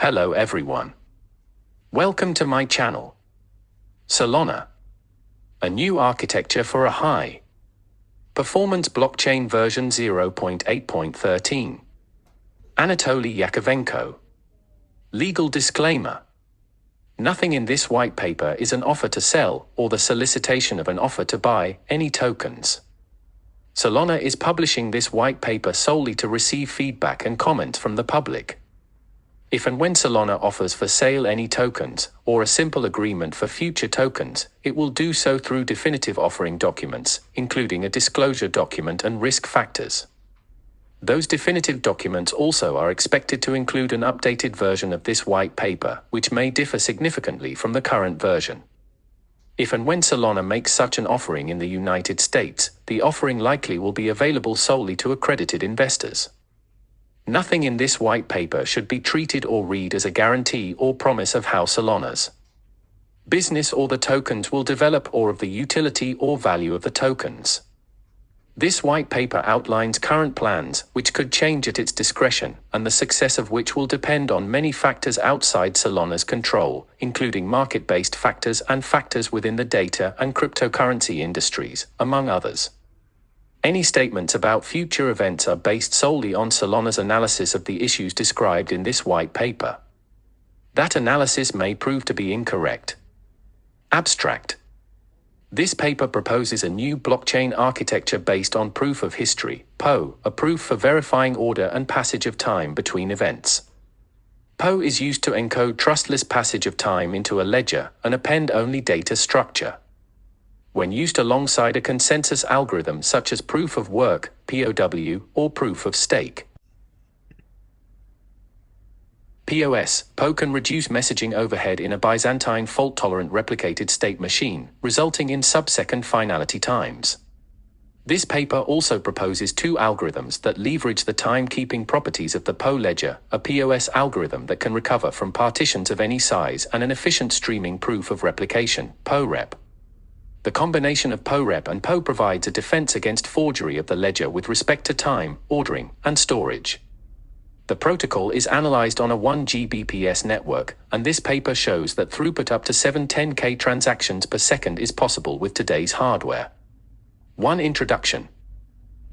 Hello everyone. Welcome to my channel. Solana. A new architecture for a high performance blockchain version 0.8.13. Anatoly Yakovenko. Legal disclaimer. Nothing in this white paper is an offer to sell or the solicitation of an offer to buy any tokens. Solana is publishing this white paper solely to receive feedback and comments from the public. If and when Solana offers for sale any tokens, or a simple agreement for future tokens, it will do so through definitive offering documents, including a disclosure document and risk factors. Those definitive documents also are expected to include an updated version of this white paper, which may differ significantly from the current version. If and when Solana makes such an offering in the United States, the offering likely will be available solely to accredited investors. Nothing in this white paper should be treated or read as a guarantee or promise of how Solana's business or the tokens will develop or of the utility or value of the tokens. This white paper outlines current plans, which could change at its discretion, and the success of which will depend on many factors outside Solana's control, including market-based factors and factors within the data and cryptocurrency industries, among others. Any statements about future events are based solely on Solana's analysis of the issues described in this white paper. That analysis may prove to be incorrect. Abstract. This paper proposes a new blockchain architecture based on proof of history, POH, a proof for verifying order and passage of time between events. POH is used to encode trustless passage of time into a ledger, an append-only data structure. When used alongside a consensus algorithm such as proof of work, POW, or proof of stake. POS, POH can reduce messaging overhead in a Byzantine fault-tolerant replicated state machine, resulting in sub-second finality times. This paper also proposes two algorithms that leverage the timekeeping properties of the POH ledger, a POS algorithm that can recover from partitions of any size, and an efficient streaming proof of replication, POREP. The combination of POREP and POH provides a defense against forgery of the ledger with respect to time, ordering, and storage. The protocol is analyzed on a 1 Gbps network, and this paper shows that throughput up to 710K transactions per second is possible with today's hardware. 1. Introduction.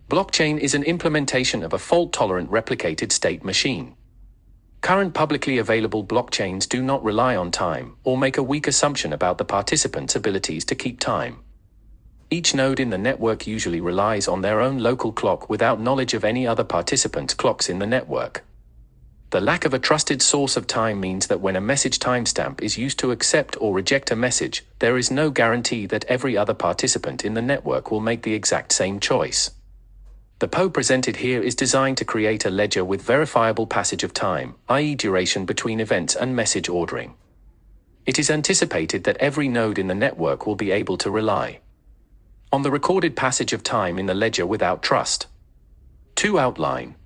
Blockchain is an implementation of a fault-tolerant replicated state machine. Current publicly available blockchains do not rely on time, or make a weak assumption about the participants' abilities to keep time. Each node in the network usually relies on their own local clock without knowledge of any other participants' clocks in the network. The lack of a trusted source of time means that when a message timestamp is used to accept or reject a message, there is no guarantee that every other participant in the network will make the exact same choice. The POH presented here is designed to create a ledger with verifiable passage of time, i.e. duration between events and message ordering. It is anticipated that every node in the network will be able to rely on the recorded passage of time in the ledger without trust. 2. Outline.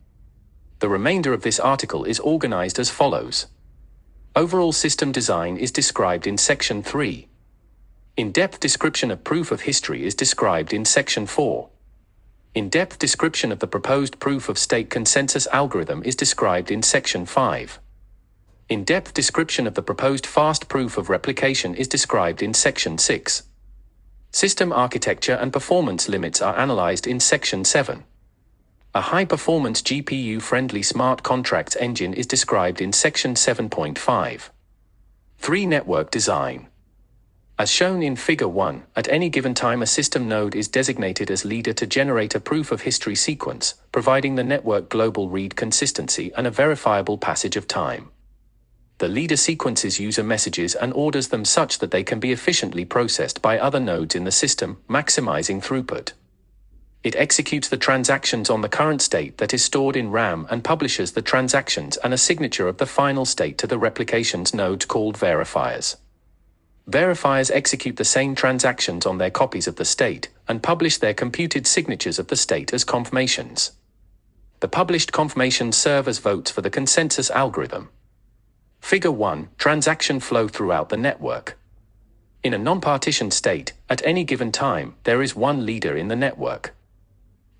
The remainder of this article is organized as follows. Overall system design is described in Section 3. In-depth description of proof of history is described in Section 4. In-depth description of the proposed proof-of-stake consensus algorithm is described in Section 5. In-depth description of the proposed fast proof of replication is described in Section 6. System architecture and performance limits are analyzed in Section 7. A high-performance GPU-friendly smart contracts engine is described in Section 7.5. 3. Network design. As shown in Figure 1, at any given time a system node is designated as leader to generate a proof of history sequence, providing the network global read consistency and a verifiable passage of time. The leader sequences user messages and orders them such that they can be efficiently processed by other nodes in the system, maximizing throughput. It executes the transactions on the current state that is stored in RAM and publishes the transactions and a signature of the final state to the replications nodes called verifiers. Verifiers execute the same transactions on their copies of the state, and publish their computed signatures of the state as confirmations. The published confirmations serve as votes for the consensus algorithm. Figure 1. Transaction flow throughout the network. In a non-partitioned state, at any given time, there is one leader in the network.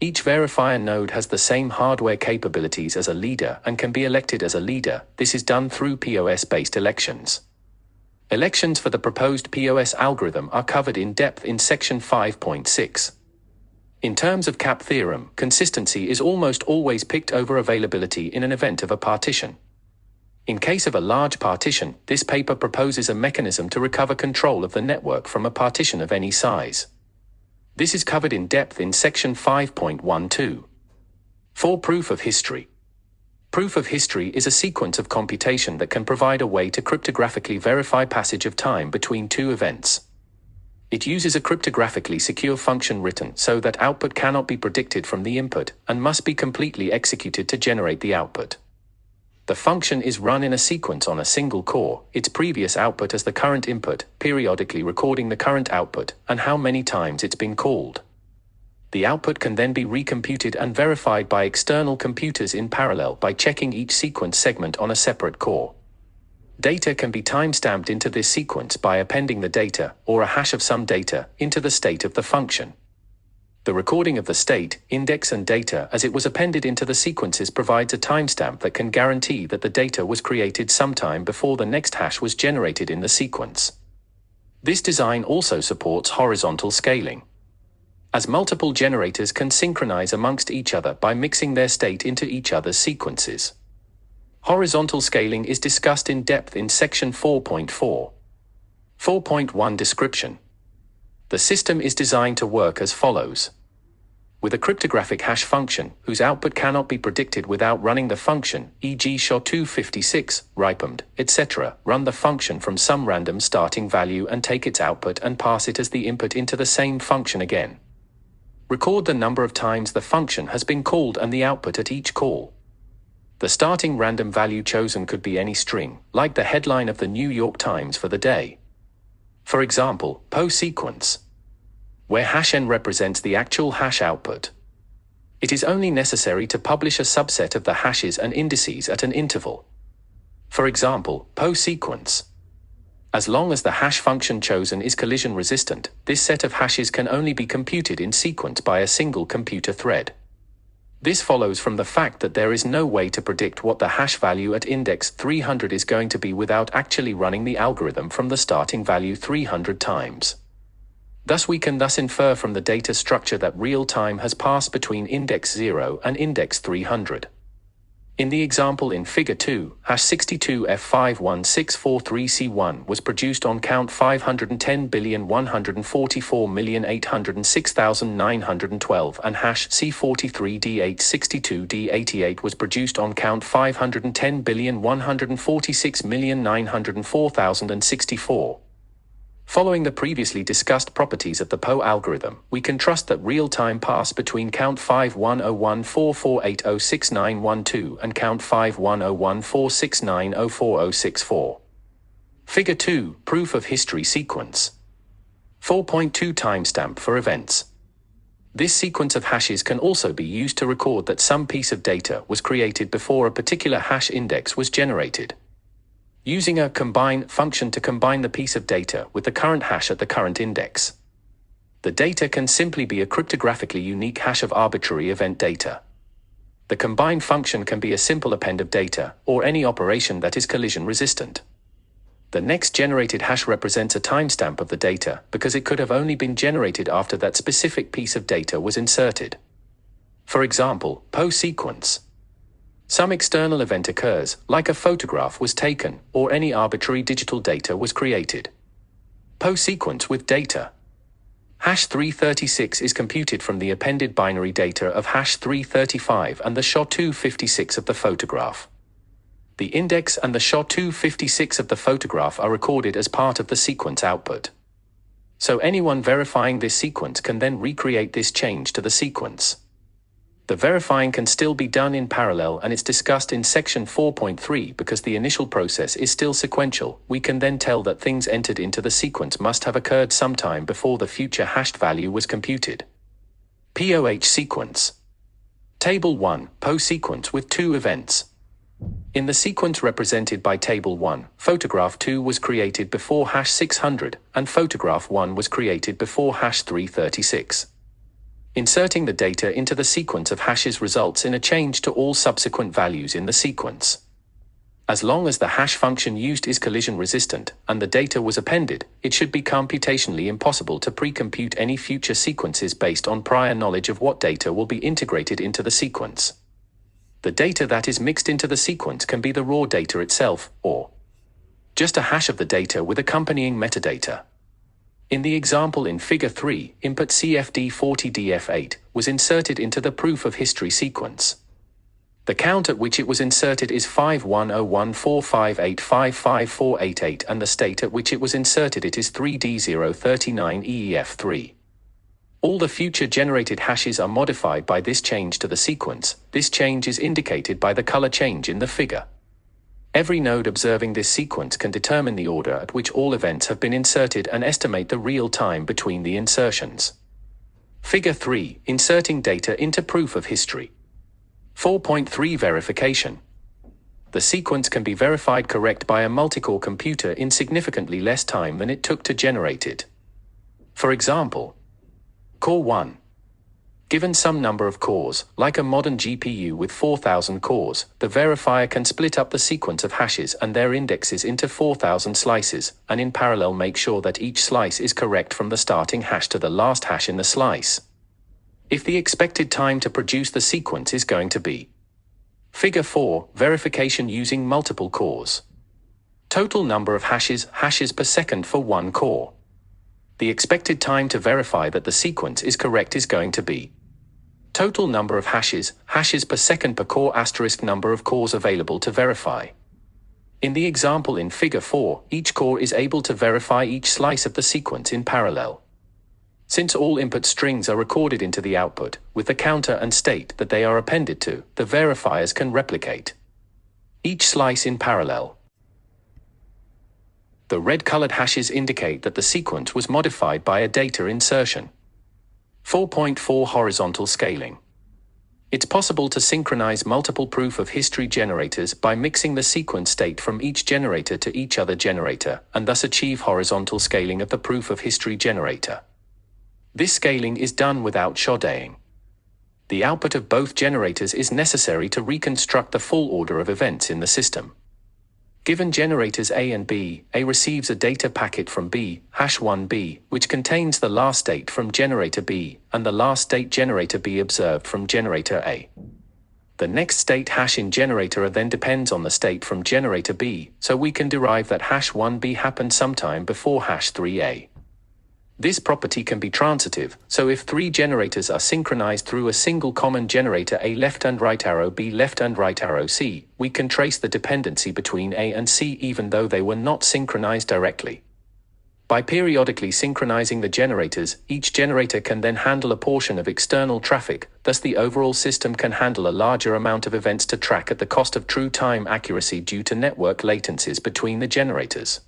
Each verifier node has the same hardware capabilities as a leader and can be elected as a leader. This is done through POS-based elections. Elections for the proposed POS algorithm are covered in depth in section 5.6. In terms of CAP theorem, consistency is almost always picked over availability in an event of a partition. In case of a large partition, this paper proposes a mechanism to recover control of the network from a partition of any size. This is covered in depth in section 5.12. 4. Proof of history. Proof of history is a sequence of computation that can provide a way to cryptographically verify passage of time between two events. It uses a cryptographically secure function written so that output cannot be predicted from the input and must be completely executed to generate the output. The function is run in a sequence on a single core, its previous output as the current input, periodically recording the current output and how many times it's been called. The output can then be recomputed and verified by external computers in parallel by checking each sequence segment on a separate core. Data can be time-stamped into this sequence by appending the data, or a hash of some data, into the state of the function. The recording of the state, index and data as it was appended into the sequences provides a timestamp that can guarantee that the data was created sometime before the next hash was generated in the sequence. This design also supports horizontal scaling, as multiple generators can synchronize amongst each other by mixing their state into each other's sequences. Horizontal scaling is discussed in depth in section 4.4. 4.1 Description. The system is designed to work as follows. With a cryptographic hash function, whose output cannot be predicted without running the function, e.g. SHA-256, ripened, etc., run the function from some random starting value and take its output and pass it as the input into the same function again. Record the number of times the function has been called and the output at each call. The starting random value chosen could be any string, like the headline of the New York Times for the day. For example, PO sequence, where hash n represents the actual hash output. It is only necessary to publish a subset of the hashes and indices at an interval. For example, PO sequence. As long as the hash function chosen is collision resistant, this set of hashes can only be computed in sequence by a single computer thread. This follows from the fact that there is no way to predict what the hash value at index 300 is going to be without actually running the algorithm from the starting value 300 times. Thus we can infer from the data structure that real time has passed between index 0 and index 300. In the example in Figure 2, hash 62F51643C1 was produced on count 510,144,806,912 and hash C43D862D88 was produced on count 510,146,904,064. Following the previously discussed properties of the PO algorithm, we can trust that real-time pass between count 510144806912 and count 510146904064. Figure 2, Proof of History Sequence. 4.2 Timestamp for events. This sequence of hashes can also be used to record that some piece of data was created before a particular hash index was generated. Using a combine function to combine the piece of data with the current hash at the current index. The data can simply be a cryptographically unique hash of arbitrary event data. The combine function can be a simple append of data, or any operation that is collision resistant. The next generated hash represents a timestamp of the data because it could have only been generated after that specific piece of data was inserted. For example, PO sequence. Some external event occurs, like a photograph was taken, or any arbitrary digital data was created. PO sequence with data. Hash 336 is computed from the appended binary data of hash 335 and the SHA-256 of the photograph. The index and the SHA-256 of the photograph are recorded as part of the sequence output. So anyone verifying this sequence can then recreate this change to the sequence. The verifying can still be done in parallel and it's discussed in section 4.3 because the initial process is still sequential. We can then tell that things entered into the sequence must have occurred sometime before the future hashed value was computed. POH sequence. Table 1, PO sequence with two events. In the sequence represented by Table 1, photograph 2 was created before hash 600 and photograph 1 was created before hash 336. Inserting the data into the sequence of hashes results in a change to all subsequent values in the sequence. As long as the hash function used is collision resistant and the data was appended, it should be computationally impossible to pre-compute any future sequences based on prior knowledge of what data will be integrated into the sequence. The data that is mixed into the sequence can be the raw data itself, or just a hash of the data with accompanying metadata. In the example in Figure 3, input CFD40DF8 was inserted into the proof of history sequence. The count at which it was inserted is 510145855488 and the state at which it was inserted is 3D039EEF3. All the future generated hashes are modified by this change to the sequence. This change is indicated by the color change in the figure. Every node observing this sequence can determine the order at which all events have been inserted and estimate the real time between the insertions. Figure 3. Inserting data into proof of history. 4.3 Verification. The sequence can be verified correct by a multi-core computer in significantly less time than it took to generate it. For example, Core 1. Given some number of cores, like a modern GPU with 4,000 cores, the verifier can split up the sequence of hashes and their indexes into 4,000 slices, and in parallel make sure that each slice is correct from the starting hash to the last hash in the slice. If the expected time to produce the sequence is going to be Figure 4, verification using multiple cores. Total number of hashes per second for one core. The expected time to verify that the sequence is correct is going to be total number of hashes per second per core * number of cores available to verify. In the example in Figure 4, each core is able to verify each slice of the sequence in parallel. Since all input strings are recorded into the output, with the counter and state that they are appended to, the verifiers can replicate each slice in parallel. The red-colored hashes indicate that the sequence was modified by a data insertion. 4.4 Horizontal scaling. It's possible to synchronize multiple proof of history generators by mixing the sequence state from each generator to each other generator, and thus achieve horizontal scaling of the proof of history generator. This scaling is done without sharding. The output of both generators is necessary to reconstruct the full order of events in the system. Given generators A and B, A receives a data packet from B, #1B, which contains the last state from generator B, and the last state generator B observed from generator A. The next state hash in generator A then depends on the state from generator B, so we can derive that #1B happened sometime before #3A. This property can be transitive, so if three generators are synchronized through a single common generator A left and right arrow B left and right arrow C, we can trace the dependency between A and C even though they were not synchronized directly. By periodically synchronizing the generators, each generator can then handle a portion of external traffic, thus the overall system can handle a larger amount of events to track at the cost of true time accuracy due to network latencies between the generators.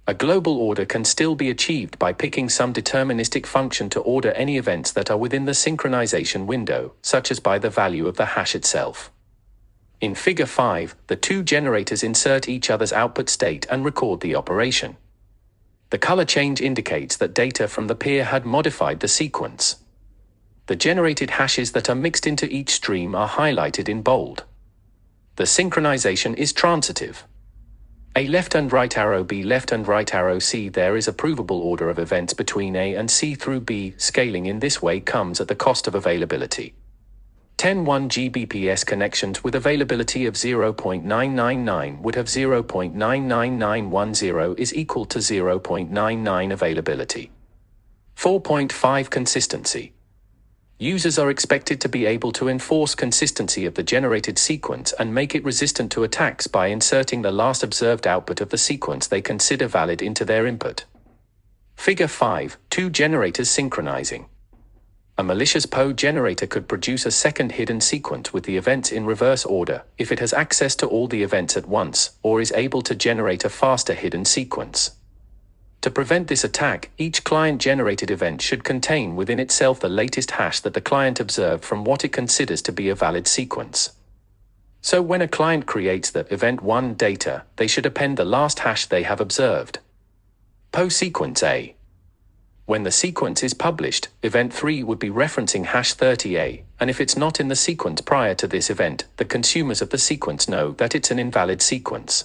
A global order can still be achieved by picking some deterministic function to order any events that are within the synchronization window, such as by the value of the hash itself. In Figure 5, the two generators insert each other's output state and record the operation. The color change indicates that data from the peer had modified the sequence. The generated hashes that are mixed into each stream are highlighted in bold. The synchronization is transitive. A left and right arrow B left and right arrow C. There is a provable order of events between A and C through B. Scaling in this way comes at the cost of availability. 10.1 Gbps connections with availability of 0.999 would have 0.99910 is equal to 0.99 availability. 4.5 Consistency. Users are expected to be able to enforce consistency of the generated sequence and make it resistant to attacks by inserting the last observed output of the sequence they consider valid into their input. Figure 5, two generators synchronizing. A malicious PO generator could produce a second hidden sequence with the events in reverse order if it has access to all the events at once, or is able to generate a faster hidden sequence. To prevent this attack, each client-generated event should contain within itself the latest hash that the client observed from what it considers to be a valid sequence. So when a client creates the event1 data, they should append the last hash they have observed. PO sequence A. When the sequence is published, event 3 would be referencing hash 30A, and if it's not in the sequence prior to this event, the consumers of the sequence know that it's an invalid sequence.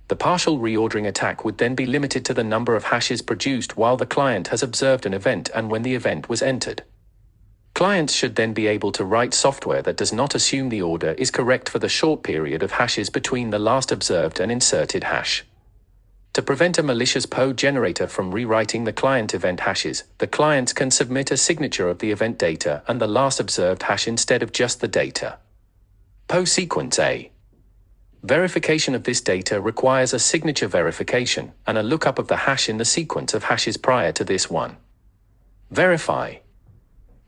The partial reordering attack would then be limited to the number of hashes produced while the client has observed an event and when the event was entered. Clients should then be able to write software that does not assume the order is correct for the short period of hashes between the last observed and inserted hash. To prevent a malicious PO generator from rewriting the client event hashes, the clients can submit a signature of the event data and the last observed hash instead of just the data. PO sequence A. Verification of this data requires a signature verification and a lookup of the hash in the sequence of hashes prior to this one. Verify.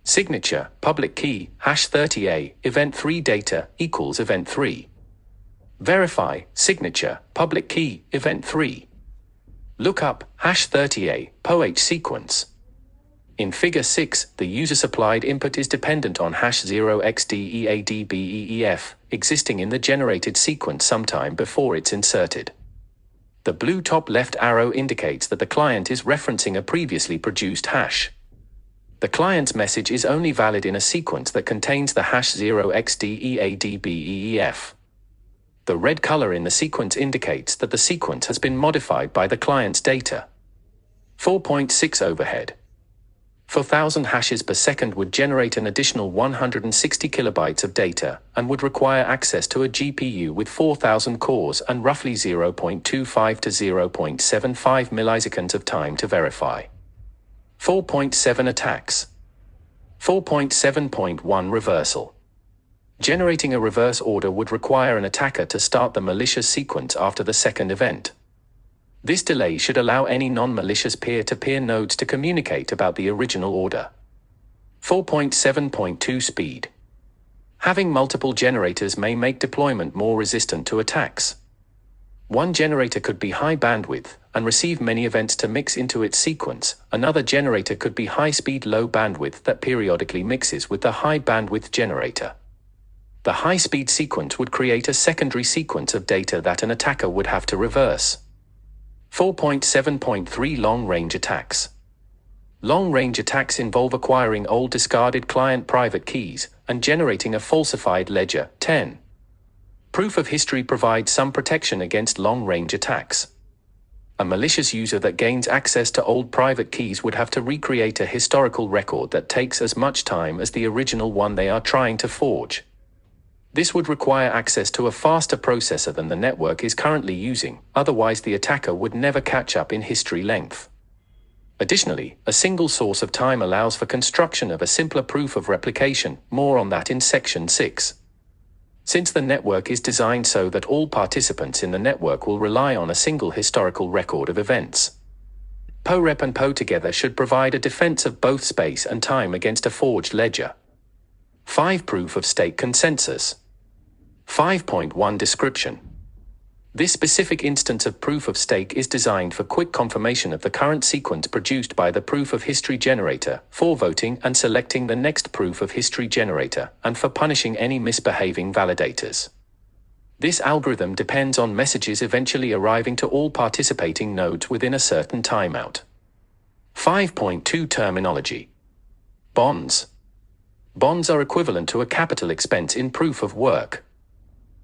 Signature, public key, hash 30A, event 3 data equals event 3. Verify, signature, public key, event 3. Lookup, hash 30A, POH sequence. In Figure 6, the user-supplied input is dependent on hash 0xDEADBEEF, existing in the generated sequence sometime before it's inserted. The blue top left arrow indicates that the client is referencing a previously produced hash. The client's message is only valid in a sequence that contains the hash 0xDEADBEEF. The red color in the sequence indicates that the sequence has been modified by the client's data. 4.6 overhead. 4,000 hashes per second would generate an additional 160 kilobytes of data and would require access to a GPU with 4,000 cores and roughly 0.25 to 0.75 milliseconds of time to verify. 4.7 attacks. 4.7.1 reversal. Generating a reverse order would require an attacker to start the malicious sequence after the second event. This delay should allow any non-malicious peer-to-peer nodes to communicate about the original order. 4.7.2 speed. Having multiple generators may make deployment more resistant to attacks. One generator could be high bandwidth and receive many events to mix into its sequence. Another generator could be high-speed low bandwidth that periodically mixes with the high bandwidth generator. The high-speed sequence would create a secondary sequence of data that an attacker would have to reverse. 4.7.3 Long-range attacks. Long-range attacks involve acquiring old discarded client private keys and generating a falsified ledger. 10. Proof of history provides some protection against long-range attacks. A malicious user that gains access to old private keys would have to recreate a historical record that takes as much time as the original one they are trying to forge. This would require access to a faster processor than the network is currently using, otherwise the attacker would never catch up in history length. Additionally, a single source of time allows for construction of a simpler proof of replication, more on that in Section 6. Since the network is designed so that all participants in the network will rely on a single historical record of events. POREP and PO together should provide a defense of both space and time against a forged ledger. 5. Proof of stake consensus. 5.1 Description. This specific instance of proof of stake is designed for quick confirmation of the current sequence produced by the proof of history generator, for voting and selecting the next proof of history generator, and for punishing any misbehaving validators. This algorithm depends on messages eventually arriving to all participating nodes within a certain timeout. 5.2 Terminology. Bonds. Bonds are equivalent to a capital expense in proof of work.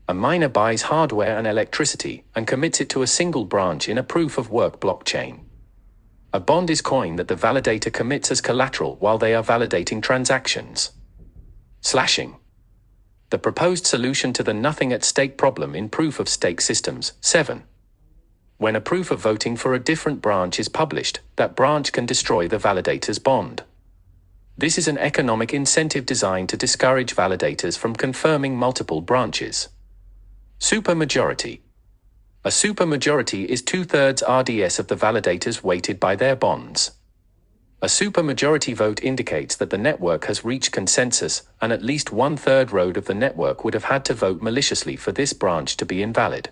A miner buys hardware and electricity and commits it to a single branch in a proof of work blockchain. A bond is coin that the validator commits as collateral while they are validating transactions. Slashing. The proposed solution to the nothing at stake problem in proof of stake systems. 7. When a proof of voting for a different branch is published, that branch can destroy the validator's bond. This is an economic incentive designed to discourage validators from confirming multiple branches. Supermajority. A supermajority is 2/3 RDS of the validators weighted by their bonds. A supermajority vote indicates that the network has reached consensus, and at least 1/3 road of the network would have had to vote maliciously for this branch to be invalid.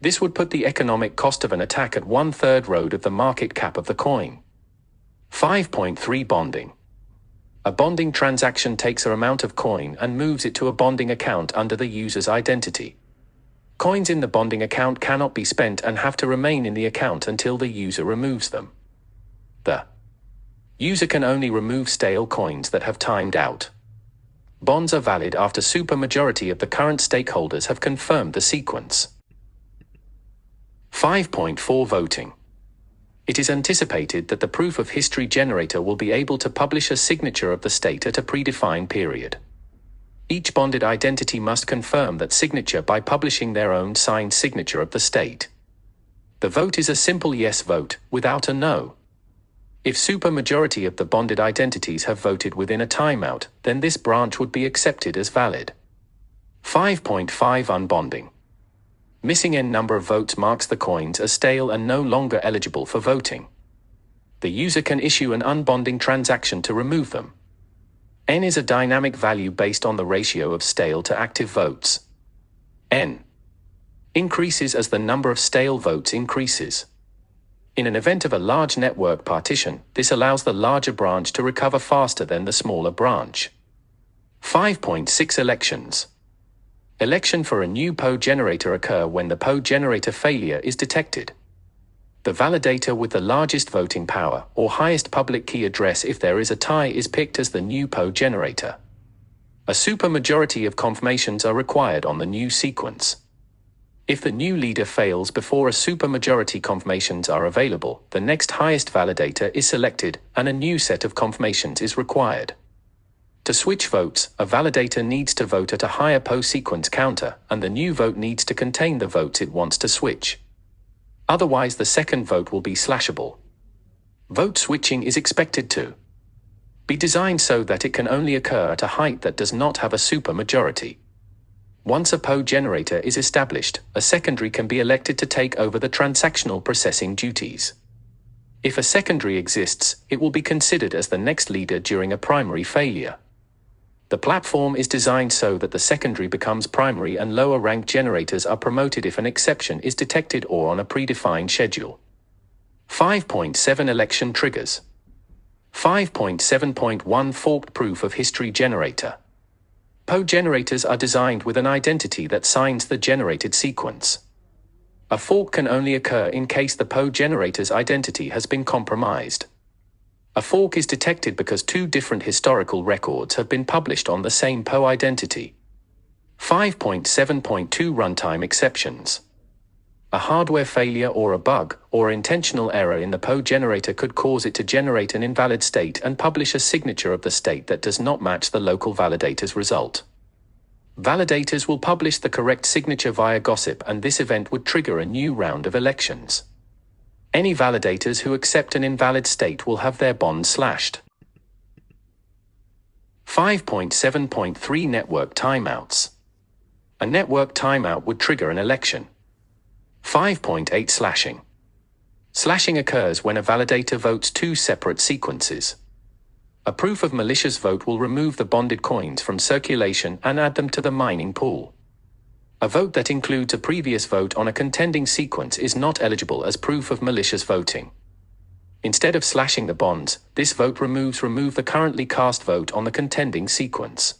This would put the economic cost of an attack at 1/3 road of the market cap of the coin. 5.3 Bonding. A bonding transaction takes an amount of coin and moves it to a bonding account under the user's identity. Coins in the bonding account cannot be spent and have to remain in the account until the user removes them. The User can only remove stale coins that have timed out. Bonds are valid after supermajority of the current stakeholders have confirmed the sequence. 5.4 Voting. It is anticipated that the proof of history generator will be able to publish a signature of the state at a predefined period. Each bonded identity must confirm that signature by publishing their own signed signature of the state. The vote is a simple yes vote, without a no. If supermajority of the bonded identities have voted within a timeout, then this branch would be accepted as valid. 5.5 Unbonding. Missing n number of votes marks the coins as stale and no longer eligible for voting. The user can issue an unbonding transaction to remove them. N is a dynamic value based on the ratio of stale to active votes. N increases as the number of stale votes increases. In an event of a large network partition, this allows the larger branch to recover faster than the smaller branch. 5.6 Elections. Election for a new PO generator occur when the PO generator failure is detected. The validator with the largest voting power, or highest public key address if there is a tie, is picked as the new PO generator. A supermajority of confirmations are required on the new sequence. If the new leader fails before a supermajority confirmations are available, the next highest validator is selected, and a new set of confirmations is required. To switch votes, a validator needs to vote at a higher PO sequence counter, and the new vote needs to contain the votes it wants to switch. Otherwise, the second vote will be slashable. Vote switching is expected to be designed so that it can only occur at a height that does not have a supermajority. Once a PO generator is established, a secondary can be elected to take over the transactional processing duties. If a secondary exists, it will be considered as the next leader during a primary failure. The platform is designed so that the secondary becomes primary and lower ranked generators are promoted if an exception is detected or on a predefined schedule. 5.7 Election Triggers. 5.7.1 Forked Proof of History Generator. PO generators are designed with an identity that signs the generated sequence. A fork can only occur in case the PO generator's identity has been compromised. A fork is detected because two different historical records have been published on the same PO identity. 5.7.2 Runtime Exceptions. A hardware failure or a bug, or intentional error in the PO generator could cause it to generate an invalid state and publish a signature of the state that does not match the local validator's result. Validators will publish the correct signature via gossip, and this event would trigger a new round of elections. Any validators who accept an invalid state will have their bonds slashed. 5.7.3 Network Timeouts. A network timeout would trigger an election. 5.8 Slashing. Slashing occurs when a validator votes two separate sequences. A proof of malicious vote will remove the bonded coins from circulation and add them to the mining pool. A vote that includes a previous vote on a contending sequence is not eligible as proof of malicious voting. Instead of slashing the bonds, this vote remove the currently cast vote on the contending sequence.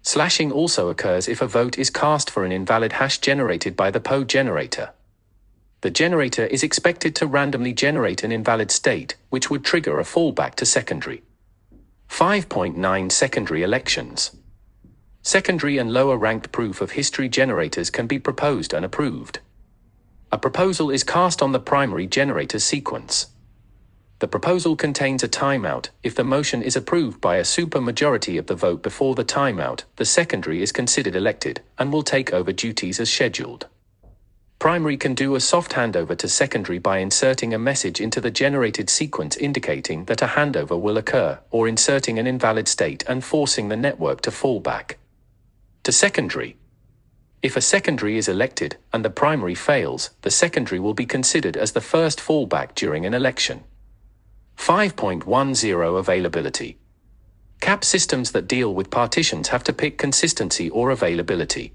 Slashing also occurs if a vote is cast for an invalid hash generated by the PO generator. The generator is expected to randomly generate an invalid state, which would trigger a fallback to secondary. 5.9 Secondary Elections. Secondary and lower-ranked proof of history generators can be proposed and approved. A proposal is cast on the primary generator sequence. The proposal contains a timeout. If the motion is approved by a supermajority of the vote before the timeout, the secondary is considered elected, and will take over duties as scheduled. Primary can do a soft handover to secondary by inserting a message into the generated sequence indicating that a handover will occur, or inserting an invalid state and forcing the network to fall back to secondary. If a secondary is elected, and the primary fails, the secondary will be considered as the first fallback during an election. 5.10 Availability. CAP systems that deal with partitions have to pick consistency or availability.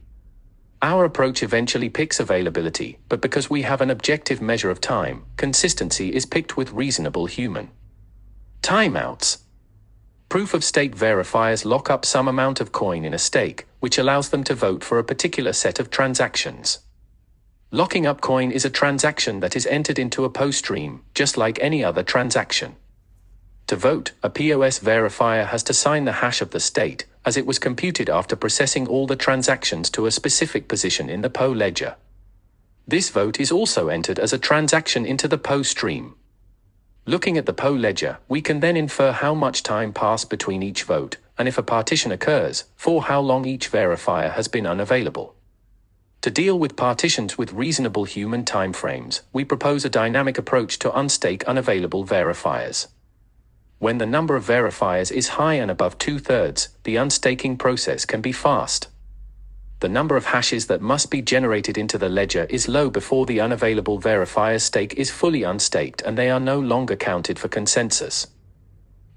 Our approach eventually picks availability, but because we have an objective measure of time, consistency is picked with reasonable human timeouts. Proof of stake verifiers lock up some amount of coin in a stake, which allows them to vote for a particular set of transactions. Locking up coin is a transaction that is entered into a PO stream, just like any other transaction. To vote, a POS verifier has to sign the hash of the state, as it was computed after processing all the transactions to a specific position in the PO ledger. This vote is also entered as a transaction into the PO stream. Looking at the PO ledger, we can then infer how much time passed between each vote, and if a partition occurs, for how long each verifier has been unavailable. To deal with partitions with reasonable human timeframes, we propose a dynamic approach to unstake unavailable verifiers. When the number of verifiers is high and above 2/3, the unstaking process can be fast. The number of hashes that must be generated into the ledger is low before the unavailable verifier stake is fully unstaked and they are no longer counted for consensus.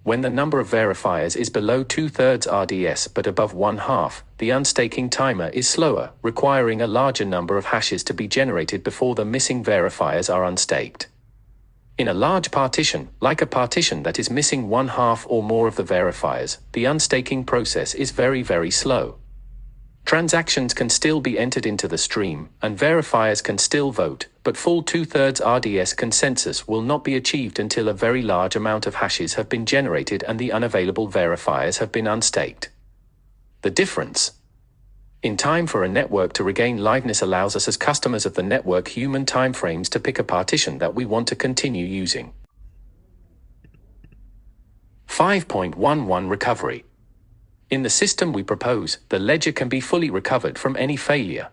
When the number of verifiers is below 2/3 RDS but above 1/2, the unstaking timer is slower, requiring a larger number of hashes to be generated before the missing verifiers are unstaked. In a large partition, like a partition that is missing 1/2 or more of the verifiers, the unstaking process is very slow. Transactions can still be entered into the stream, and verifiers can still vote, but full 2/3 RDS consensus will not be achieved until a very large amount of hashes have been generated and the unavailable verifiers have been unstaked. The difference in time for a network to regain liveness allows us as customers of the network human timeframes to pick a partition that we want to continue using. 5.11 Recovery. In the system we propose, the ledger can be fully recovered from any failure.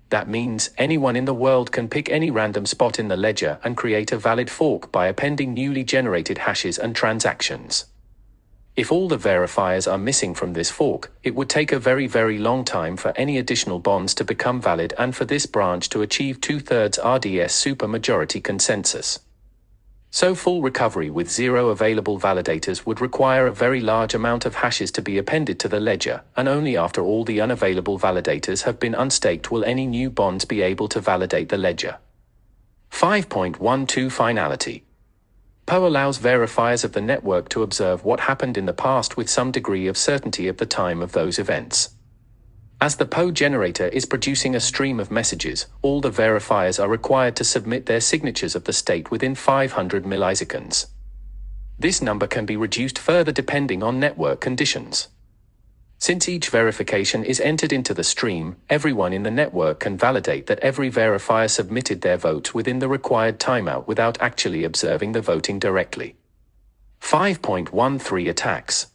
That means anyone in the world can pick any random spot in the ledger and create a valid fork by appending newly generated hashes and transactions. If all the verifiers are missing from this fork, it would take a very long time for any additional bonds to become valid and for this branch to achieve 2/3 RDS supermajority consensus. So full recovery with 0 available validators would require a very large amount of hashes to be appended to the ledger, and only after all the unavailable validators have been unstaked will any new bonds be able to validate the ledger. 5.12 Finality. PO allows verifiers of the network to observe what happened in the past with some degree of certainty at the time of those events. As the PO generator is producing a stream of messages, all the verifiers are required to submit their signatures of the state within 500 milliseconds. This number can be reduced further depending on network conditions. Since each verification is entered into the stream, everyone in the network can validate that every verifier submitted their votes within the required timeout without actually observing the voting directly. 5.13 Attacks.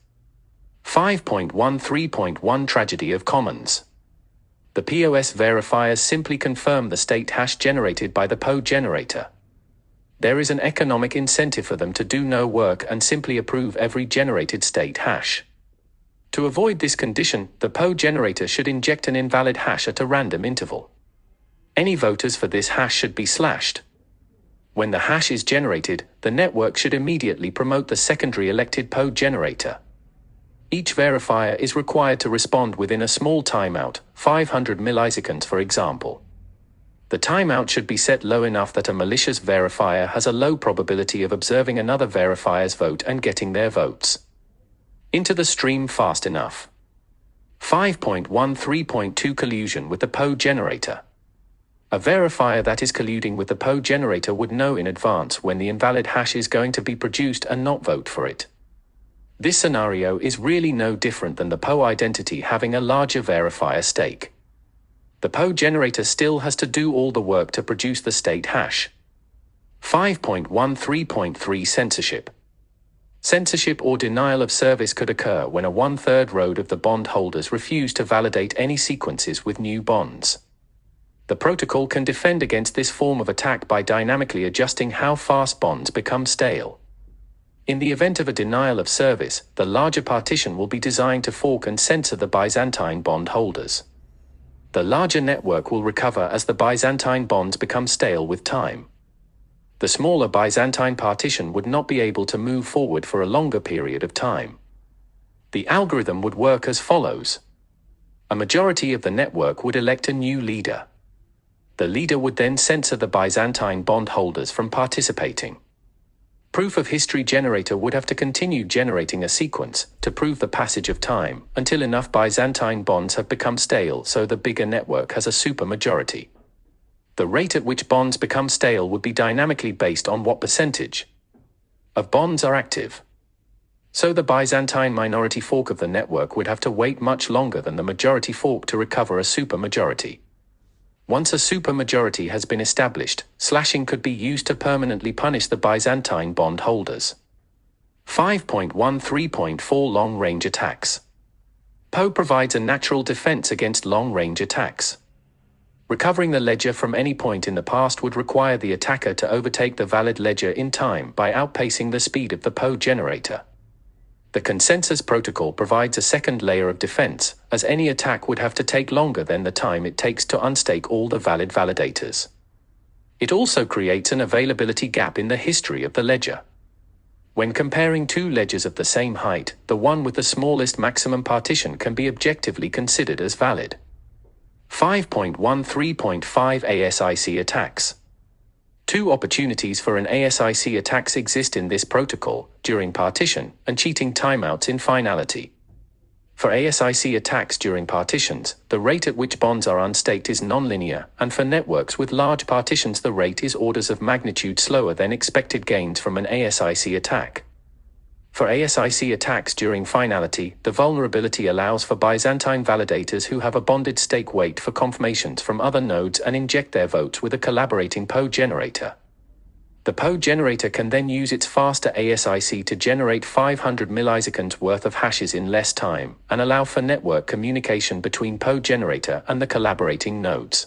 5.13.1 Tragedy of Commons. The POS verifiers simply confirm the state hash generated by the PO generator. There is an economic incentive for them to do no work and simply approve every generated state hash. To avoid this condition, the PO generator should inject an invalid hash at a random interval. Any voters for this hash should be slashed. When the hash is generated, the network should immediately promote the secondary elected PO generator. Each verifier is required to respond within a small timeout, 500 milliseconds for example. The timeout should be set low enough that a malicious verifier has a low probability of observing another verifier's vote and getting their votes into the stream fast enough. 5.13.2 Collusion with the PO generator. A verifier that is colluding with the PO generator would know in advance when the invalid hash is going to be produced and not vote for it. This scenario is really no different than the PO identity having a larger verifier stake. The PO generator still has to do all the work to produce the state hash. 5.13.3 Censorship. Censorship or denial of service could occur when a 1/3 road of the bondholders refuse to validate any sequences with new bonds. The protocol can defend against this form of attack by dynamically adjusting how fast bonds become stale. In the event of a denial of service, the larger partition will be designed to fork and censor the Byzantine bondholders. The larger network will recover as the Byzantine bonds become stale with time. The smaller Byzantine partition would not be able to move forward for a longer period of time. The algorithm would work as follows. A majority of the network would elect a new leader. The leader would then censor the Byzantine bondholders from participating. Proof of history generator would have to continue generating a sequence to prove the passage of time until enough Byzantine bonds have become stale so the bigger network has a supermajority. The rate at which bonds become stale would be dynamically based on what percentage of bonds are active. So the Byzantine minority fork of the network would have to wait much longer than the majority fork to recover a supermajority. Once a supermajority has been established, slashing could be used to permanently punish the Byzantine bond holders. 5.13.4 Long-range attacks. PoE provides a natural defense against long-range attacks. Recovering the ledger from any point in the past would require the attacker to overtake the valid ledger in time by outpacing the speed of the PoE generator. The consensus protocol provides a second layer of defense, as any attack would have to take longer than the time it takes to unstake all the valid validators. It also creates an availability gap in the history of the ledger. When comparing two ledgers of the same height, the one with the smallest maximum partition can be objectively considered as valid. 5.13.5 ASIC attacks. Two opportunities for an ASIC attacks exist in this protocol, during partition, and cheating timeouts in finality. For ASIC attacks during partitions, the rate at which bonds are unstaked is nonlinear, and for networks with large partitions the rate is orders of magnitude slower than expected gains from an ASIC attack. For ASIC attacks during finality, the vulnerability allows for Byzantine validators who have a bonded stake wait for confirmations from other nodes and inject their votes with a collaborating PoE generator. The PoE generator can then use its faster ASIC to generate 500 milliseconds worth of hashes in less time, and allow for network communication between PoE generator and the collaborating nodes.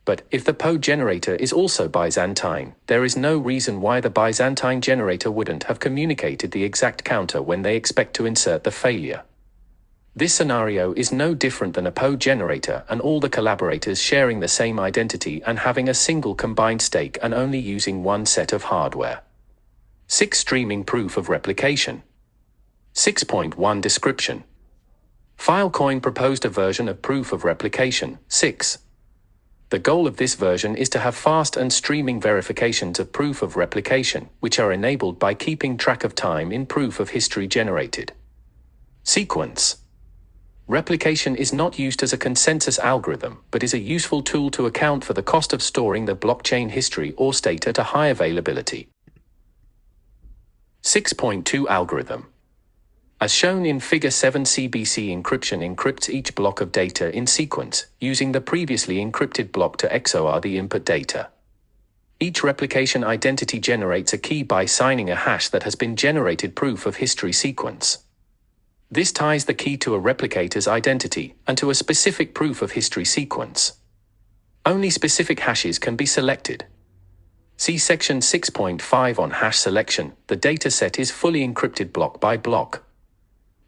But if the PoE generator is also Byzantine, there is no reason why the Byzantine generator wouldn't have communicated the exact counter when they expect to insert the failure. This scenario is no different than a PoE generator and all the collaborators sharing the same identity and having a single combined stake and only using one set of hardware. 6. Streaming proof of replication. 6.1 Description. Filecoin proposed a version of proof of replication, 6. The goal of this version is to have fast and streaming verifications of proof of replication, which are enabled by keeping track of time in proof of history generated. Sequence. Replication is not used as a consensus algorithm, but is a useful tool to account for the cost of storing the blockchain history or state at a high availability. 6.2 Algorithm. As shown in Figure 7, CBC encryption encrypts each block of data in sequence, using the previously encrypted block to XOR the input data. Each replication identity generates a key by signing a hash that has been generated proof of history sequence. This ties the key to a replicator's identity and to a specific proof of history sequence. Only specific hashes can be selected. See Section 6.5 on hash selection. The dataset is fully encrypted block by block.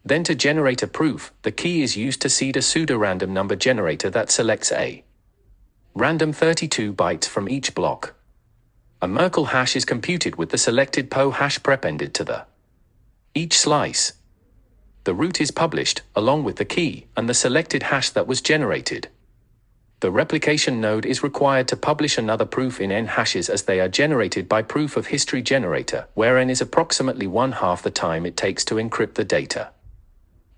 Then to generate a proof, the key is used to seed a pseudorandom number generator that selects a random 32 bytes from each block. A Merkle hash is computed with the selected PoE hash prepended to the each slice. The root is published, along with the key, and the selected hash that was generated. The replication node is required to publish another proof in n hashes as they are generated by proof of history generator, where n is approximately 1/2 the time it takes to encrypt the data.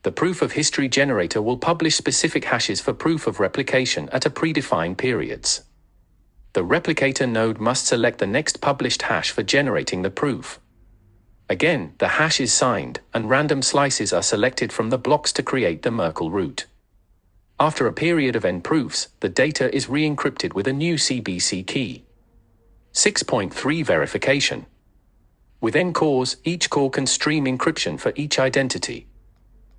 The proof of history generator will publish specific hashes for proof of replication at a predefined periods. The replicator node must select the next published hash for generating the proof. Again, the hash is signed, and random slices are selected from the blocks to create the Merkle root. After a period of n proofs, the data is re-encrypted with a new CBC key. 6.3 Verification. With n cores, each core can stream encryption for each identity.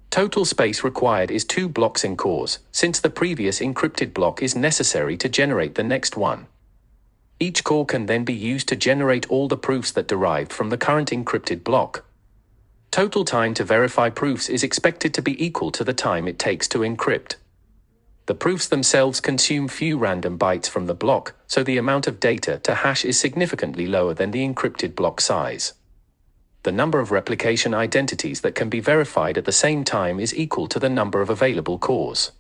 Total space required is 2 blocks in cores, since the previous encrypted block is necessary to generate the next one. Each core can then be used to generate all the proofs that derived from the current encrypted block. Total time to verify proofs is expected to be equal to the time it takes to encrypt. The proofs themselves consume few random bytes from the block, so the amount of data to hash is significantly lower than the encrypted block size. The number of replication identities that can be verified at the same time is equal to the number of available cores.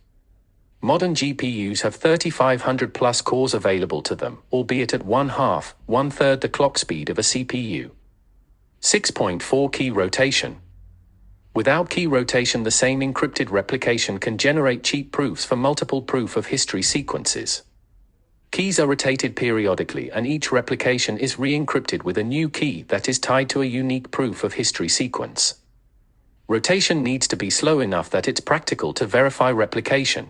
Modern GPUs have 3,500 plus cores available to them, albeit at 1/2 the clock speed of a CPU. 6.4 Key rotation. Without key rotation, the same encrypted replication can generate cheap proofs for multiple proof of history sequences. Keys are rotated periodically, and each replication is re-encrypted with a new key that is tied to a unique proof of history sequence. Rotation needs to be slow enough that it's practical to verify replication.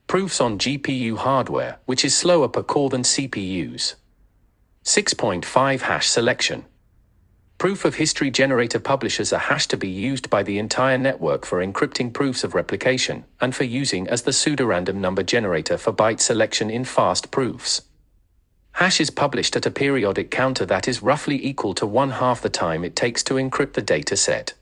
Proofs on GPU hardware, which is slower per core than CPUs. 6.5 Hash selection. Proof of history generator publishes a hash to be used by the entire network for encrypting proofs of replication, and for using as the pseudorandom number generator for byte selection in fast proofs. Hash is published at a periodic counter that is roughly equal to 1/2 the time it takes to encrypt the data set.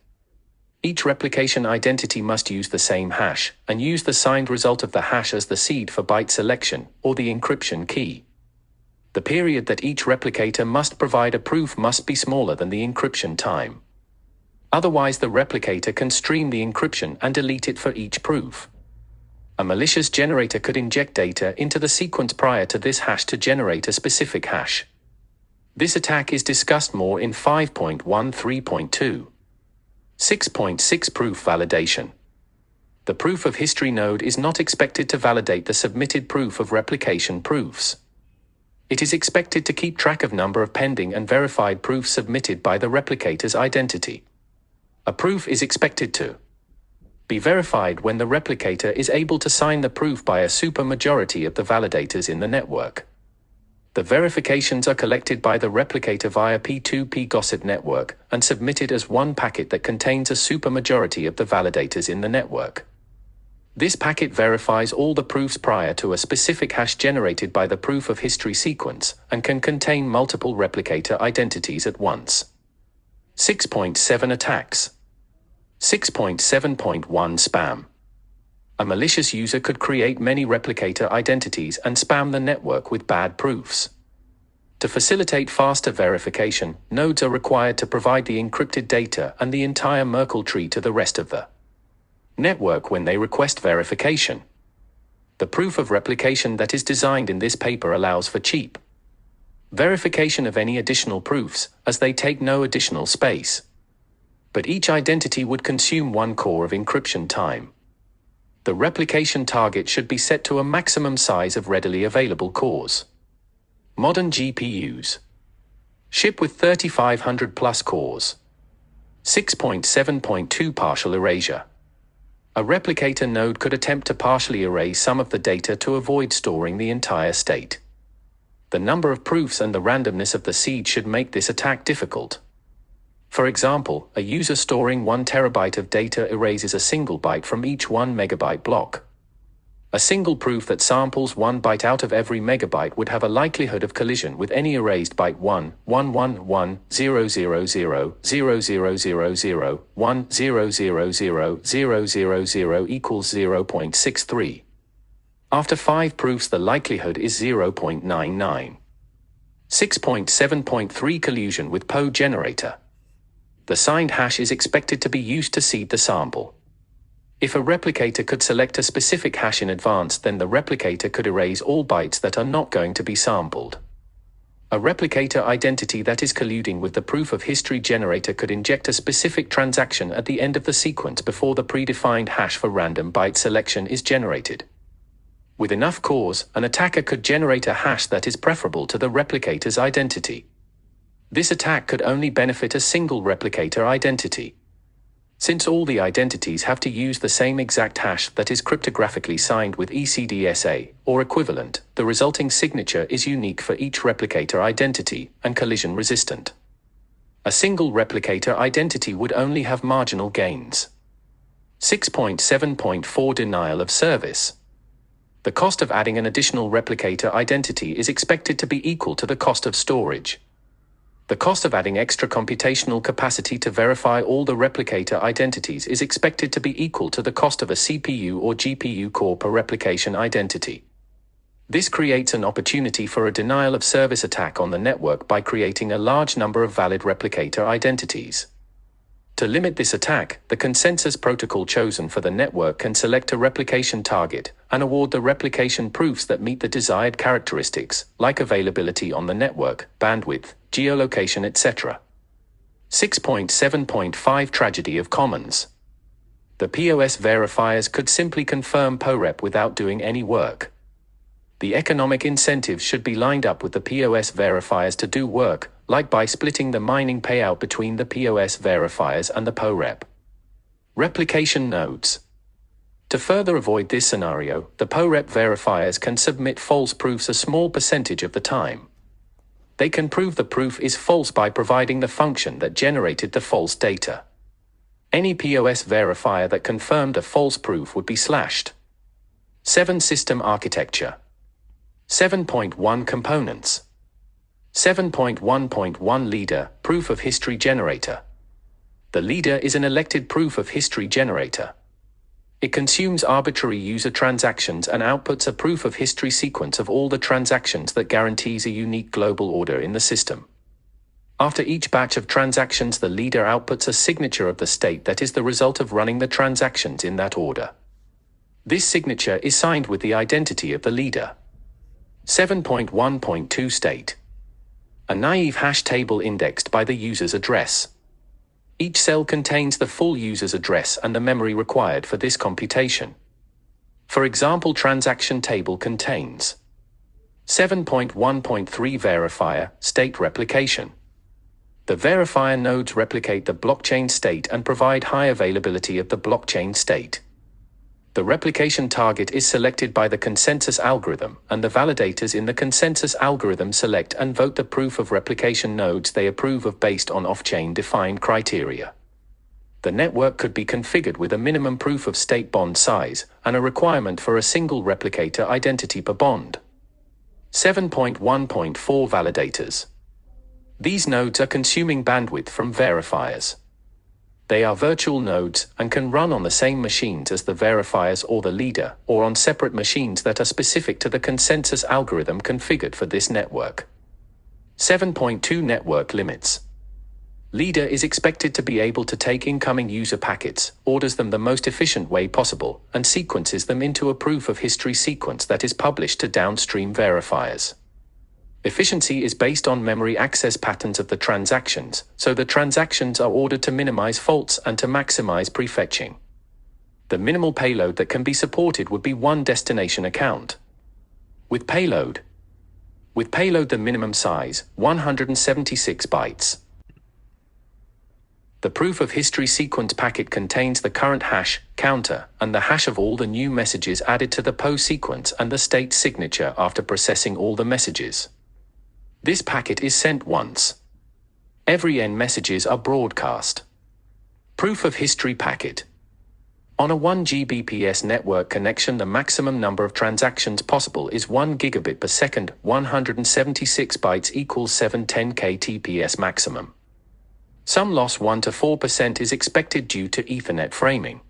Each replication identity must use the same hash, and use the signed result of the hash as the seed for byte selection, or the encryption key. The period that each replicator must provide a proof must be smaller than the encryption time. Otherwise, the replicator can stream the encryption and delete it for each proof. A malicious generator could inject data into the sequence prior to this hash to generate a specific hash. This attack is discussed more in 5.13.2. 6.6 Proof validation. The proof of history node is not expected to validate the submitted proof of replication proofs. It is expected to keep track of number of pending and verified proofs submitted by the replicator's identity. A proof is expected to be verified when the replicator is able to sign the proof by a supermajority of the validators in the network. The verifications are collected by the replicator via P2P gossip network and submitted as one packet that contains a supermajority of the validators in the network. This packet verifies all the proofs prior to a specific hash generated by the proof of history sequence and can contain multiple replicator identities at once. 6.7 Attacks. 6.7.1 Spam. A malicious user could create many replicator identities and spam the network with bad proofs. To facilitate faster verification, nodes are required to provide the encrypted data and the entire Merkle tree to the rest of the network when they request verification. The proof of replication that is designed in this paper allows for cheap verification of any additional proofs, as they take no additional space. But each identity would consume 1 core of encryption time. The replication target should be set to a maximum size of readily available cores. Modern GPUs ship with 3500 plus cores. 6.7.2 Partial erasure. A replicator node could attempt to partially erase some of the data to avoid storing the entire state. The number of proofs and the randomness of the seed should make this attack difficult. For example, a user storing 1 terabyte of data erases a single byte from each 1 megabyte block. A single proof that samples 1 byte out of every megabyte would have a likelihood of collision with any erased byte 1, 1, 1, 1, 0, 0, 0, 0, 0, 0, 0, 1, 0, 0, 0, 0, 0, 0 equals 0.63. After 5 proofs, the likelihood is 0.99. 6.7.3 Collusion with PO generator. The signed hash is expected to be used to seed the sample. If a replicator could select a specific hash in advance, then the replicator could erase all bytes that are not going to be sampled. A replicator identity that is colluding with the proof of history generator could inject a specific transaction at the end of the sequence before the predefined hash for random byte selection is generated. With enough cores, an attacker could generate a hash that is preferable to the replicator's identity. This attack could only benefit a single replicator identity. Since all the identities have to use the same exact hash that is cryptographically signed with ECDSA, or equivalent, the resulting signature is unique for each replicator identity, and collision resistant. A single replicator identity would only have marginal gains. 6.7.4 Denial of service. The cost of adding an additional replicator identity is expected to be equal to the cost of storage. The cost of adding extra computational capacity to verify all the replicator identities is expected to be equal to the cost of a CPU or GPU core per replication identity. This creates an opportunity for a denial of service attack on the network by creating a large number of valid replicator identities. To limit this attack, the consensus protocol chosen for the network can select a replication target and award the replication proofs that meet the desired characteristics, like availability on the network, bandwidth, geolocation, etc. 6.7.5 Tragedy of Commons. The POS verifiers could simply confirm POREP without doing any work. The economic incentives should be lined up with the POS verifiers to do work, like by splitting the mining payout between the POS verifiers and the POREP. Replication nodes. To further avoid this scenario, the POREP verifiers can submit false proofs a small percentage of the time. They can prove the proof is false by providing the function that generated the false data. Any POS verifier that confirmed a false proof would be slashed. 7. System architecture. 7.1 Components. 7.1.1 Leader, Proof of History Generator. The leader is an elected proof of history generator. It consumes arbitrary user transactions and outputs a proof of history sequence of all the transactions that guarantees a unique global order in the system. After each batch of transactions, the leader outputs a signature of the state that is the result of running the transactions in that order. This signature is signed with the identity of the leader. 7.1.2 State. A naive hash table indexed by the user's address. Each cell contains the full user's address and the memory required for this computation. For example, transaction table contains 7.1.3 Verifier, State Replication. The verifier nodes replicate the blockchain state and provide high availability of the blockchain state. The replication target is selected by the consensus algorithm, and the validators in the consensus algorithm select and vote the proof of replication nodes they approve of based on off-chain defined criteria. The network could be configured with a minimum proof of state bond size, and a requirement for a single replicator identity per bond. 7.1.4 Validators. These nodes are consuming bandwidth from verifiers. They are virtual nodes and can run on the same machines as the verifiers or the leader, or on separate machines that are specific to the consensus algorithm configured for this network. 7.2 Network Limits. Leader is expected to be able to take incoming user packets, orders them the most efficient way possible, and sequences them into a proof of history sequence that is published to downstream verifiers. Efficiency is based on memory access patterns of the transactions, so the transactions are ordered to minimize faults and to maximize prefetching. The minimal payload that can be supported would be one destination account. With payload, the minimum size, 176 bytes. The proof of history sequence packet contains the current hash, counter, and the hash of all the new messages added to the PO sequence and the state signature after processing all the messages. This packet is sent once. Every n messages are broadcast. Proof of history packet. On a 1 Gbps network connection, the maximum number of transactions possible is 1 gigabit per second, 176 bytes equals 710 kTps maximum. Some loss 1 to 4% is expected due to Ethernet framing.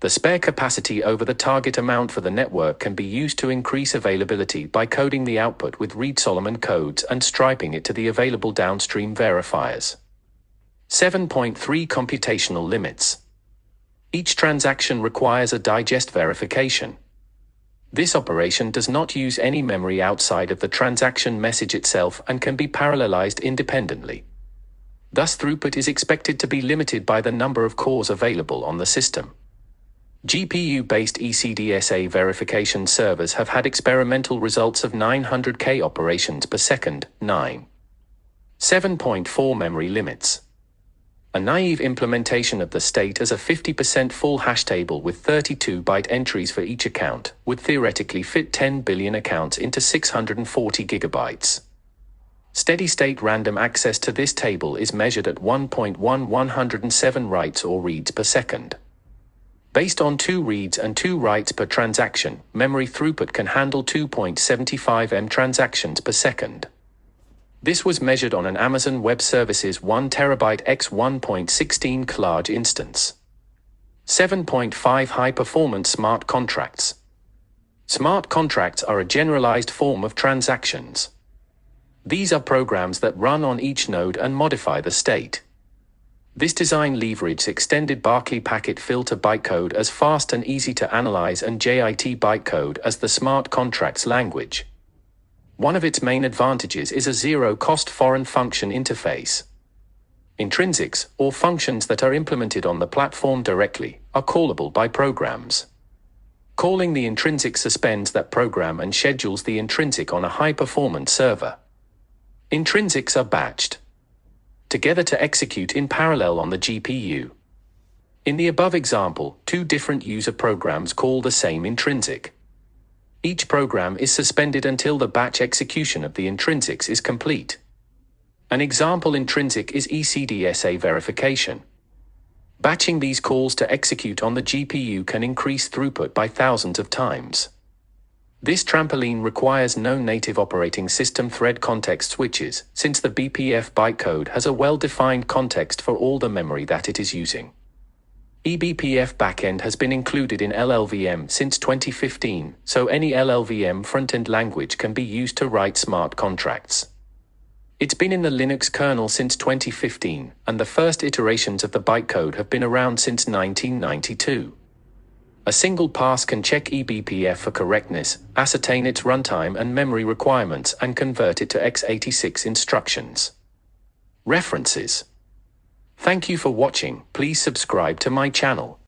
The spare capacity over the target amount for the network can be used to increase availability by coding the output with Reed-Solomon codes and striping it to the available downstream verifiers. 7.3 Computational Limits. Each transaction requires a digest verification. This operation does not use any memory outside of the transaction message itself and can be parallelized independently. Thus, throughput is expected to be limited by the number of cores available on the system. GPU-based ECDSA verification servers have had experimental results of 900K operations per second. 9. 7.4 Memory limits. A naive implementation of the state as a 50% full hash table with 32-byte entries for each account would theoretically fit 10 billion accounts into 640 gigabytes. Steady-state random access to this table is measured at 1.1107 writes or reads per second. Based on 2 reads and 2 writes per transaction, memory throughput can handle 2.75 M transactions per second. This was measured on an Amazon Web Services 1 TB x 1.16 large instance. 7.5 High-performance smart contracts. Smart contracts are a generalized form of transactions. These are programs that run on each node and modify the state. This design leverages extended Barclay packet filter bytecode as fast and easy to analyze and JIT bytecode as the smart contracts language. One of its main advantages is a zero-cost foreign function interface. Intrinsics, or functions that are implemented on the platform directly, are callable by programs. Calling the intrinsic suspends that program and schedules the intrinsic on a high-performance server. Intrinsics are batched together to execute in parallel on the GPU. In the above example, two different user programs call the same intrinsic. Each program is suspended until the batch execution of the intrinsics is complete. An example intrinsic is ECDSA verification. Batching these calls to execute on the GPU can increase throughput by thousands of times. This trampoline requires no native operating system thread context switches, since the BPF bytecode has a well-defined context for all the memory that it is using. eBPF backend has been included in LLVM since 2015, so any LLVM front-end language can be used to write smart contracts. It's been in the Linux kernel since 2015, and the first iterations of the bytecode have been around since 1992. A single pass can check eBPF for correctness, ascertain its runtime and memory requirements, and convert it to x86 instructions. References. Thank you for watching. Please subscribe to my channel.